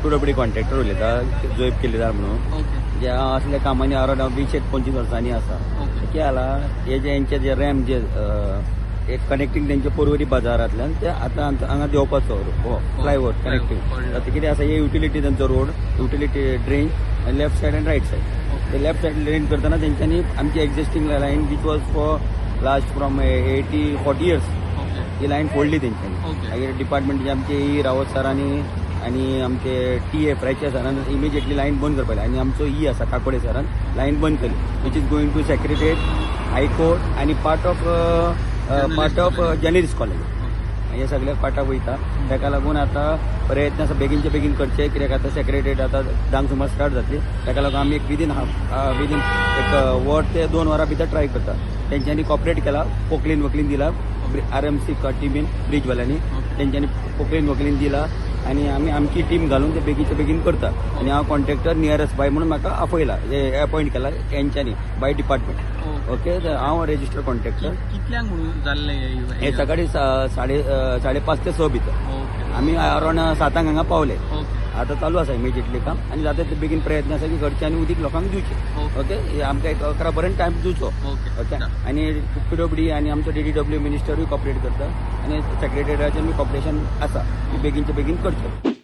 पिडब्ल्यूडी contractor उलयता जोयब केलेदार म्हणून okay जे असल्या कामांनी अरावंड 20-25 वर्सांनी आसा ओके कितें जाला हे जे हेंचे जे रॅम जे एक कनेक्टिंग तेंचे पर्वरी बाजारांतल्यान ते आतां हांगा देवपाचो फ्लायओव्हर कनेक्टिंग कळ्ळें. आता कितें आसा हे युटिलिटी तांचो road utility drain left side आनी रायट सायड ते लेफ्ट सायड ड्रेन करतना तेंच्यांनी आमची existing line which was for last from 40 years okay ही लायन फोडली तेंच्यांनी ओके मागीर डिपार्टमेंटाचे आमचे ई रावत सरांनी आनी आमचे टी ए फ्रायच्या सरान इमिजिएटली लायन बंद करपाक लायली आनी आमचो ई आसा काकोडे सरान लायन बंद केली which is going to secretariat high court आनी पार्ट ऑफ जर्नलिस्ट कॉलेज हे सगळे पार्टाक वयता ताका लागून आतां प्रयत्न आसा बेगीनचे बेगीन करचे कित्याक आतां सेक्रेटरीएट आतां 10 सुमार स्टार्ट जातली ताका लागून आमी एक विदीन एक वर ते 2 वरां भितर ट्राय करता तेंच्यांनी कॉपरेट केला पोकलीन दिला RMC टिमीन ब्रिजवाल्यांनी तेंच्यांनी पोकलीन वकलीन दिला आनी आमी आमची टीम घालून ते बेगीनचे बेगीन करता आनी हांव कॉन्ट्रॅक्टर नियरस्ट बाय म्हणून म्हाका आपयला अपॉयंट केला तेंच्यांनी बाय डिपार्टमेंट ओके हांव रजिस्टर कॉन्ट्रॅक्टर कितल्यांक म्हणून जाल्ले हे सकाळी 5:30 ते 6 भितर ओके आमी अरावंड 7 हांगा पावले ओके आतां चालू आसा इमिजिएटली काम आनी जाता ते बेगीन प्रयत्न आसा की घरच्यांनी उदीक लोकांक दिवचे ओके आमकां एक 11 पर्यंत टायम दिवचो ओके ओके आनी PWD आनी आमचो DDW मिनिस्टरूय कॉपरेट करता आनी सेक्रेटरीएटाचें कॉपरेशन आसा की बेगीनचे बेगीन करचें